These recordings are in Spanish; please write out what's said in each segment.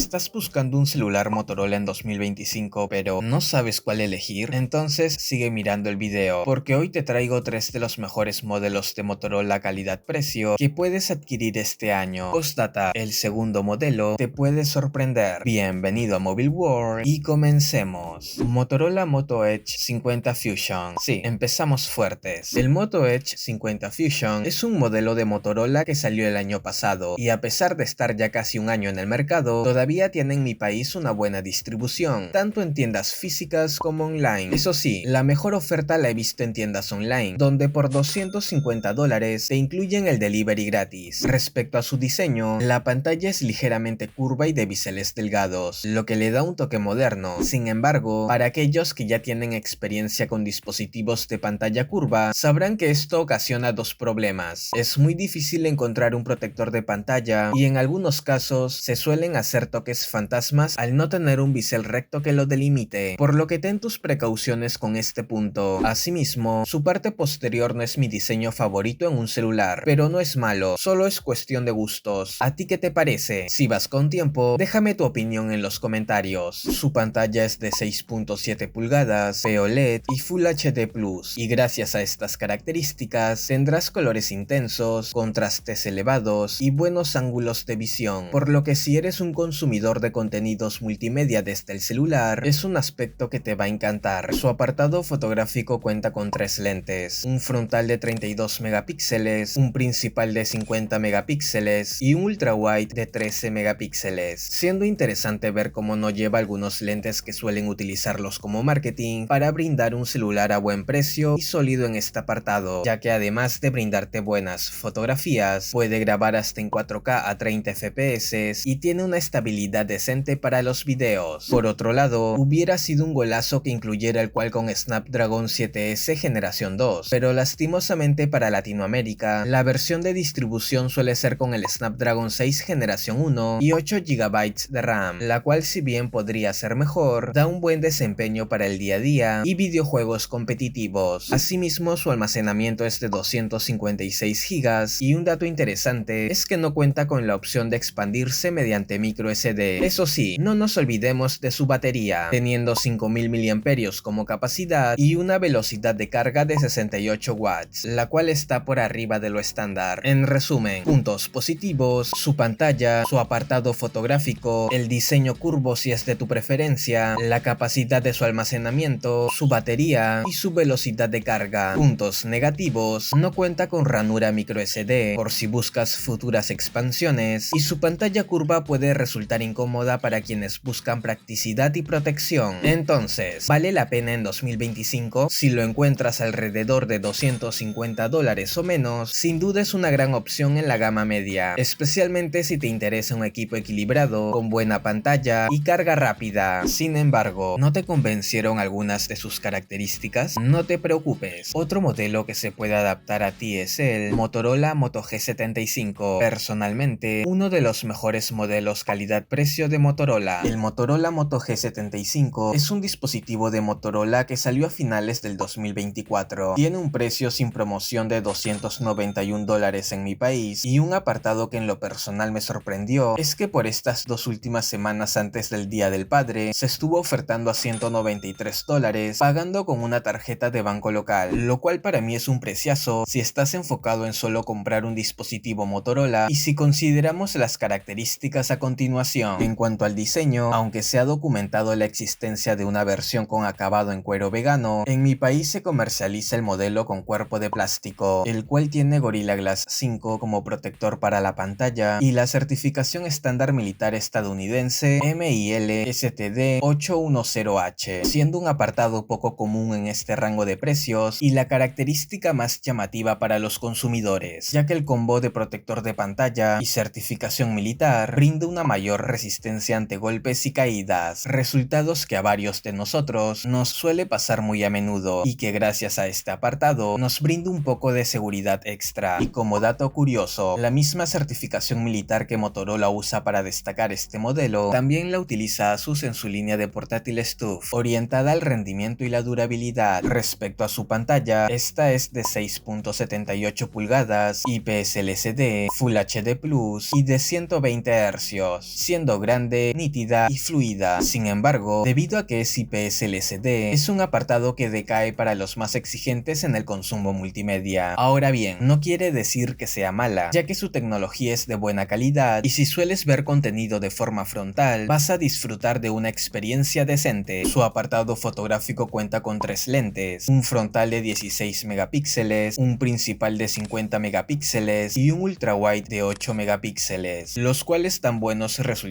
¿Estás buscando un celular Motorola en 2025 pero no sabes cuál elegir? Entonces sigue mirando el video, porque hoy te traigo 3 de los mejores modelos de Motorola calidad-precio que puedes adquirir este año. Postdata, el segundo modelo te puede sorprender. Bienvenido a Mobile World y comencemos. Motorola Moto Edge 50 Fusion. Sí, empezamos fuertes. El Moto Edge 50 Fusion es un modelo de Motorola que salió el año pasado y a pesar de estar ya casi un año en el mercado, todavía tiene en mi país una buena distribución, tanto en tiendas físicas como online. Eso sí, la mejor oferta la he visto en tiendas online, donde por $250 te incluyen el delivery gratis. Respecto a su diseño, la pantalla es ligeramente curva y de biseles delgados, lo que le da un toque moderno. Sin embargo, para aquellos que ya tienen experiencia con dispositivos de pantalla curva, sabrán que esto ocasiona dos problemas. Es muy difícil encontrar un protector de pantalla y en algunos casos se suelen hacer toques fantasmas al no tener un bisel recto que lo delimite, por lo que ten tus precauciones con este punto. Asimismo, su parte posterior no es mi diseño favorito en un celular, pero no es malo, solo es cuestión de gustos. ¿A ti qué te parece? Si vas con tiempo, déjame tu opinión en los comentarios. Su pantalla es de 6.7 pulgadas, OLED y Full HD Plus, y gracias a estas características tendrás colores intensos, contrastes elevados y buenos ángulos de visión, por lo que si eres un consumidor de contenidos multimedia desde el celular, es un aspecto que te va a encantar. Su apartado fotográfico cuenta con 3 lentes, un frontal de 32 megapíxeles, un principal de 50 megapíxeles y un ultrawide de 13 megapíxeles, siendo interesante ver cómo no lleva algunos lentes que suelen utilizarlos como marketing para brindar un celular a buen precio y sólido en este apartado, ya que además de brindarte buenas fotografías, puede grabar hasta en 4K a 30 FPS y tiene una estabilidad decente para los videos. Por otro lado, hubiera sido un golazo que incluyera el Qualcomm Snapdragon 7S Generación 2, pero lastimosamente para Latinoamérica, la versión de distribución suele ser con el Snapdragon 6 Generación 1 y 8 GB de RAM, la cual si bien podría ser mejor, da un buen desempeño para el día a día y videojuegos competitivos. Asimismo, su almacenamiento es de 256 GB y un dato interesante es que no cuenta con la opción de expandirse mediante micro SD. Eso sí, no nos olvidemos de su batería, teniendo 5000 mAh como capacidad y una velocidad de carga de 68 watts, la cual está por arriba de lo estándar. En resumen, puntos positivos: su pantalla, su apartado fotográfico, el diseño curvo si es de tu preferencia, la capacidad de su almacenamiento, su batería y su velocidad de carga. Puntos negativos: no cuenta con ranura micro SD por si buscas futuras expansiones, y su pantalla curva puede resultar incómoda para quienes buscan practicidad y protección. Entonces, ¿vale la pena en 2025? Si lo encuentras alrededor de $250 o menos, sin duda es una gran opción en la gama media, especialmente si te interesa un equipo equilibrado, con buena pantalla y carga rápida. Sin embargo, ¿no te convencieron algunas de sus características? No te preocupes, otro modelo que se puede adaptar a ti es el Motorola Moto G75. Personalmente, uno de los mejores modelos calidad-precio de Motorola. El Motorola Moto G75 es un dispositivo de Motorola que salió a finales del 2024. Tiene un precio sin promoción de $291 en mi país, y un apartado que en lo personal me sorprendió es que por estas 2 últimas semanas antes del Día del Padre se estuvo ofertando a $193 pagando con una tarjeta de banco local, lo cual para mí es un preciazo si estás enfocado en solo comprar un dispositivo Motorola y si consideramos las características a continuación. En cuanto al diseño, aunque se ha documentado la existencia de una versión con acabado en cuero vegano, en mi país se comercializa el modelo con cuerpo de plástico, el cual tiene Gorilla Glass 5 como protector para la pantalla y la certificación estándar militar estadounidense MIL STD 810H, siendo un apartado poco común en este rango de precios y la característica más llamativa para los consumidores, ya que el combo de protector de pantalla y certificación militar brinda una mayor resistencia ante golpes y caídas, resultados que a varios de nosotros nos suele pasar muy a menudo y que gracias a este apartado nos brinda un poco de seguridad extra. Y como dato curioso, la misma certificación militar que Motorola usa para destacar este modelo, también la utiliza Asus en su línea de portátiles TUF, orientada al rendimiento y la durabilidad. Respecto a su pantalla, esta es de 6.78 pulgadas, IPS LCD, Full HD Plus y de 120 Hz, siendo grande, nítida y fluida. Sin embargo, debido a que es IPS LCD, es un apartado que decae para los más exigentes en el consumo multimedia. Ahora bien, no quiere decir que sea mala, ya que su tecnología es de buena calidad y si sueles ver contenido de forma frontal, vas a disfrutar de una experiencia decente. Su apartado fotográfico cuenta con 3 lentes, un frontal de 16 megapíxeles, un principal de 50 megapíxeles y un ultrawide de 8 megapíxeles, los cuales dan buenos resultados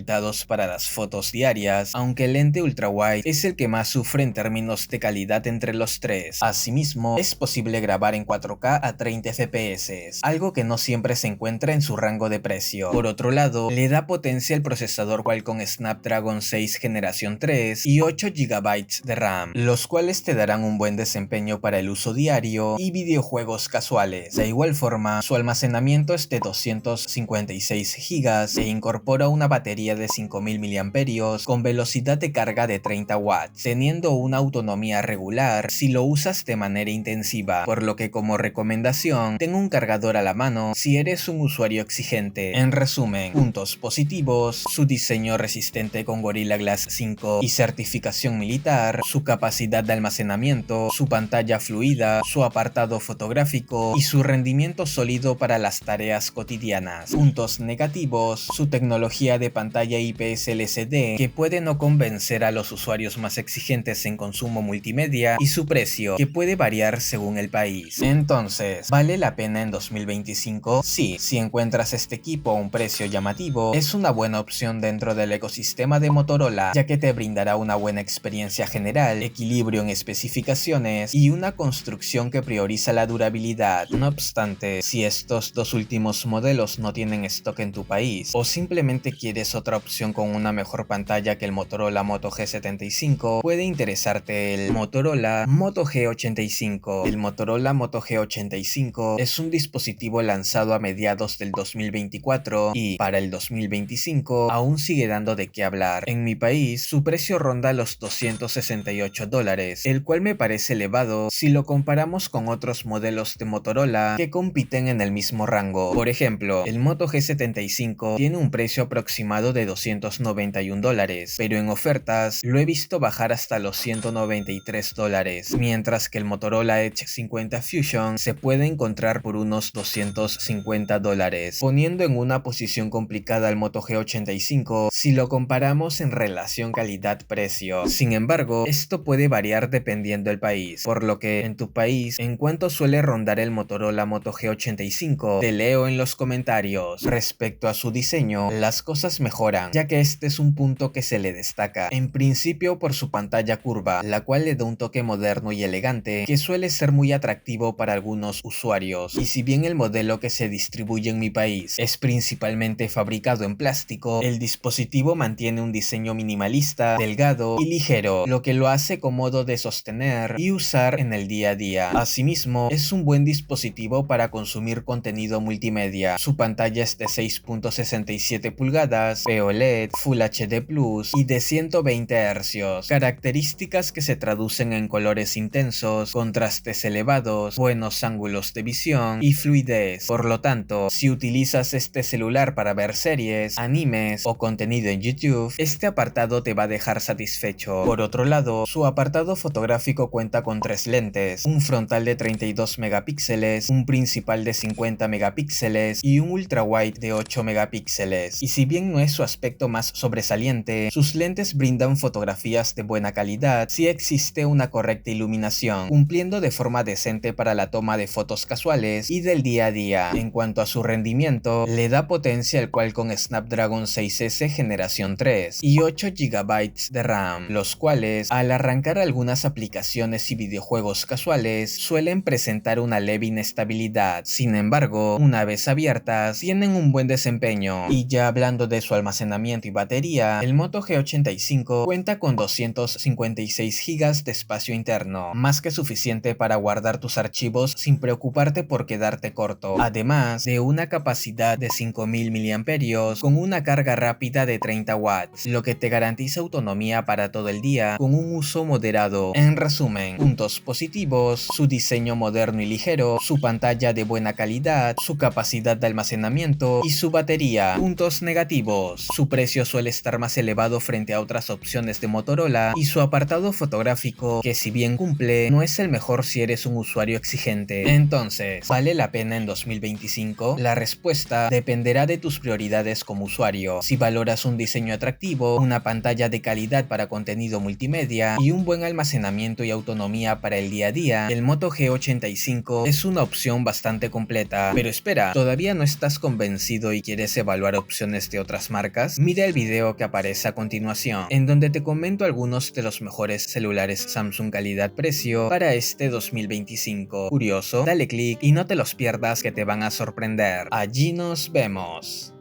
para las fotos diarias, aunque el lente ultrawide es el que más sufre en términos de calidad entre los tres. Asimismo, es posible grabar en 4K a 30 FPS, algo que no siempre se encuentra en su rango de precio. Por otro lado, le da potencia el procesador Qualcomm Snapdragon 6 generación 3 y 8 GB de RAM, los cuales te darán un buen desempeño para el uso diario y videojuegos casuales. De igual forma, su almacenamiento es de 256 GB e incorpora una batería de 5000 mAh con velocidad de carga de 30 watts, teniendo una autonomía regular si lo usas de manera intensiva, por lo que como recomendación, ten un cargador a la mano si eres un usuario exigente. En resumen, puntos positivos: su diseño resistente con Gorilla Glass 5 y certificación militar, su capacidad de almacenamiento, su pantalla fluida, su apartado fotográfico y su rendimiento sólido para las tareas cotidianas. Puntos negativos: su tecnología de pantalla IPS LCD, que puede no convencer a los usuarios más exigentes en consumo multimedia, y su precio, que puede variar según el país. Entonces, ¿vale la pena en 2025? Sí, si encuentras este equipo a un precio llamativo, es una buena opción dentro del ecosistema de Motorola, ya que te brindará una buena experiencia general, equilibrio en especificaciones y una construcción que prioriza la durabilidad. No obstante, si estos dos últimos modelos no tienen stock en tu país, o simplemente quieres otra opción con una mejor pantalla que el Motorola Moto G75, puede interesarte el Motorola Moto G85. El Motorola Moto G85 es un dispositivo lanzado a mediados del 2024 y, para el 2025, aún sigue dando de qué hablar. En mi país, su precio ronda los $268, el cual me parece elevado si lo comparamos con otros modelos de Motorola que compiten en el mismo rango. Por ejemplo, el Moto G75 tiene un precio aproximado de $291, pero en ofertas lo he visto bajar hasta los $193, mientras que el Motorola Edge 50 Fusion se puede encontrar por unos $250, poniendo en una posición complicada al Moto G85 si lo comparamos en relación calidad-precio. Sin embargo, esto puede variar dependiendo del país, por lo que en tu país, ¿en cuánto suele rondar el Motorola Moto G85? Te leo en los comentarios. Respecto a su diseño, las cosas mejoran, ya que este es un punto que se le destaca, en principio por su pantalla curva, la cual le da un toque moderno y elegante que suele ser muy atractivo para algunos usuarios. Y si bien el modelo que se distribuye en mi país es principalmente fabricado en plástico, el dispositivo mantiene un diseño minimalista, delgado y ligero, lo que lo hace cómodo de sostener y usar en el día a día. Asimismo, es un buen dispositivo para consumir contenido multimedia. Su pantalla es de 6.67 pulgadas, POLED, Full HD Plus y de 120 Hz, características que se traducen en colores intensos, contrastes elevados, buenos ángulos de visión y fluidez. Por lo tanto, si utilizas este celular para ver series, animes o contenido en YouTube, este apartado te va a dejar satisfecho. Por otro lado, su apartado fotográfico cuenta con 3 lentes, un frontal de 32 megapíxeles, un principal de 50 megapíxeles y un ultrawide de 8 megapíxeles. Y si bien no es su aspecto más sobresaliente, sus lentes brindan fotografías de buena calidad si existe una correcta iluminación, cumpliendo de forma decente para la toma de fotos casuales y del día a día. En cuanto a su rendimiento, le da potencia el Qualcomm Snapdragon 6S generación 3 y 8 GB de RAM, los cuales, al arrancar algunas aplicaciones y videojuegos casuales, suelen presentar una leve inestabilidad. Sin embargo, una vez abiertas, tienen un buen desempeño. Y ya hablando de su almacenamiento y batería, el Moto G85 cuenta con 256 GB de espacio interno, más que suficiente para guardar tus archivos sin preocuparte por quedarte corto, además de una capacidad de 5000 mAh con una carga rápida de 30 watts, lo que te garantiza autonomía para todo el día con un uso moderado. En resumen, puntos positivos: su diseño moderno y ligero, su pantalla de buena calidad, su capacidad de almacenamiento y su batería. Puntos negativos: fotos. Su precio suele estar más elevado frente a otras opciones de Motorola y su apartado fotográfico, que si bien cumple, no es el mejor si eres un usuario exigente. Entonces, ¿vale la pena en 2025? La respuesta dependerá de tus prioridades como usuario. Si valoras un diseño atractivo, una pantalla de calidad para contenido multimedia y un buen almacenamiento y autonomía para el día a día, el Moto G85 es una opción bastante completa. Pero espera, ¿todavía no estás convencido y quieres evaluar opciones de otras marcas? Mira el video que aparece a continuación, en donde te comento algunos de los mejores celulares Samsung calidad-precio para este 2025. Curioso, dale click y no te los pierdas, que te van a sorprender. Allí nos vemos.